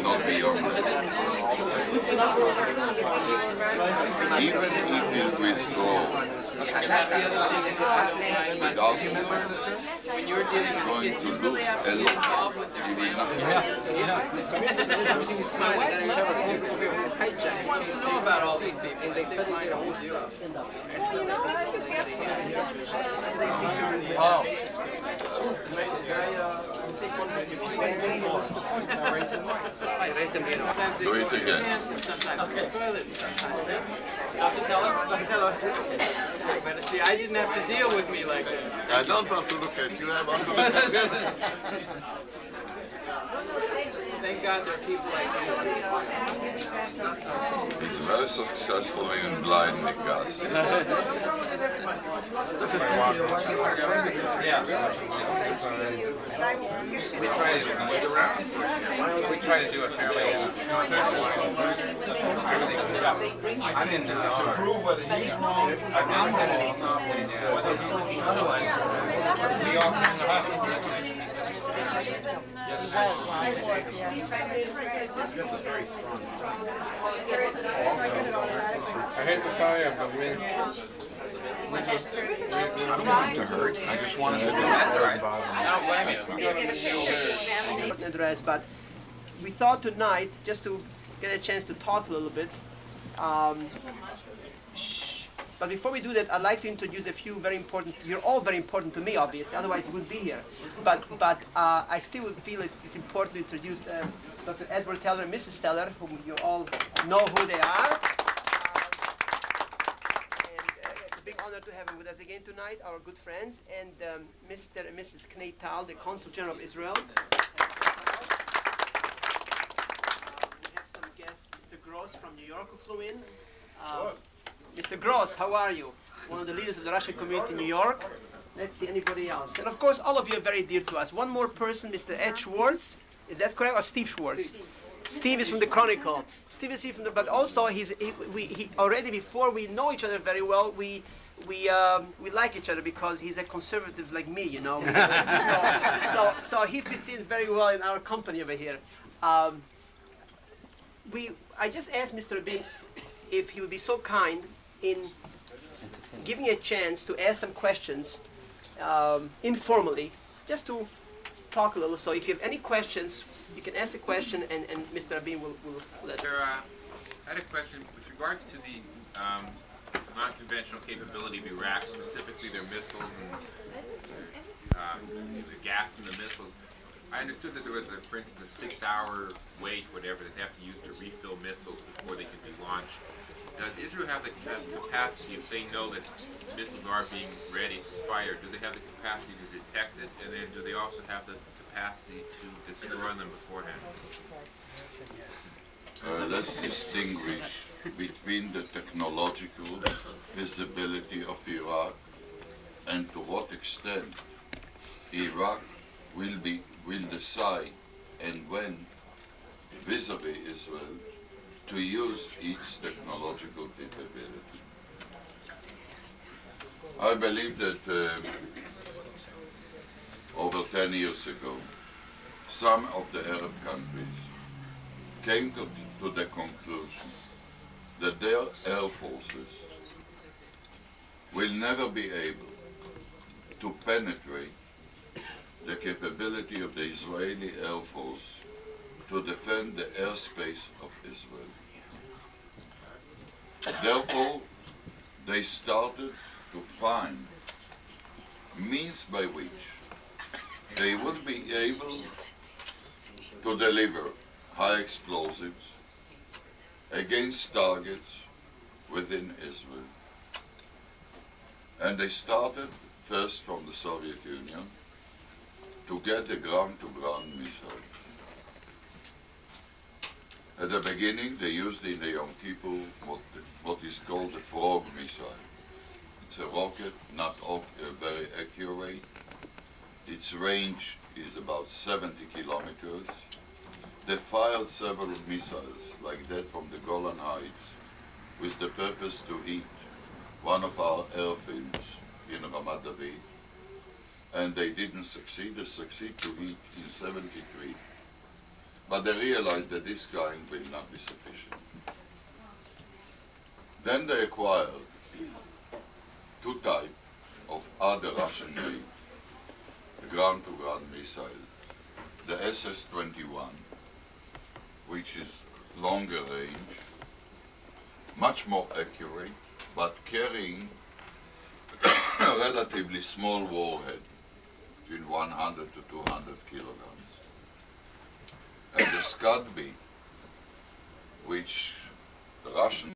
not beyond. Even if you withdraw without it, you're going to lose a lot. You will not. Wants to know about all these people. Oh. Do it again. Okay. Dr. Teller? But see, I didn't have to deal with me like this. I don't want to look at you, I want to look at them. Thank God there are people like He's very successful in blinding us. We try to do it fairly. I'm in to prove whether he's wrong. I'm we all stand up. I hate to tell you, but we just... I don't want him to hurt. I just want him to do That's all right. I don't blame you. Address, but we thought tonight, just to get a chance to talk a little bit, but before we do that, I'd like to introduce a few very important, you're all very important to me, obviously, otherwise you wouldn't be here. But I still feel it's important to introduce Dr. Edward Teller and Mrs. Teller, whom you all know who they are. It's a big honor to have them with us again tonight, our good friends, and Mr. and Mrs. Knei Tal, the Consul General of Israel. Mr. Gross from New York who flew in. Mr. Gross, how are you? One of the leaders of the Russian community in New York. Let's see, anybody else? And of course, all of you are very dear to us. One more person, Mr. Ed Schwartz. Is that correct? Or Steve Schwartz? Steve is from the Chronicle. Steve is here from the, but also he already before we know each other very well, we like each other because he's a conservative like me, you know. so he fits in very well in our company over here. I just asked Mr. Rabin if he would be so kind in giving a chance to ask some questions informally, just to talk a little. So if you have any questions, you can ask a question, and Mr. Rabin will let you. I had a question with regards to the non-conventional capability of Iraq, specifically their missiles and the gas in the missiles. I understood that there was, for instance, a 6-hour wait, whatever, that they have to use to refill missiles before they can be launched. Does Israel have the capacity, if they know that missiles are being ready to fire, do they have the capacity to detect it, and then do they also have the capacity to destroy them beforehand? Let's distinguish between the technological visibility of Iraq and to what extent Iraq will decide and when vis-a-vis Israel to use its technological capability. I believe that over 10 years ago, some of the Arab countries came to the conclusion that their air forces will never be able to penetrate the capability of the Israeli Air Force to defend the airspace of Israel. Therefore, they started to find means by which they would be able to deliver high explosives against targets within Israel. And they started first from the Soviet Union to get the ground-to-ground missiles. At the beginning, they used in the Yom Kippur what is called the Frog missile. It's a rocket, not very accurate. Its range is about 70 kilometers. They fired several missiles like that from the Golan Heights with the purpose to hit one of our airfields in Ramat David. And they didn't succeed. They succeeded to hit in 73. but they realized that this kind will not be sufficient. Then they acquired two types of other Russian-made ground-to-ground missiles. The SS-21, which is longer range, much more accurate, but carrying a relatively small warhead, between 100 to 200 kilograms. And the Scud B, which the Russians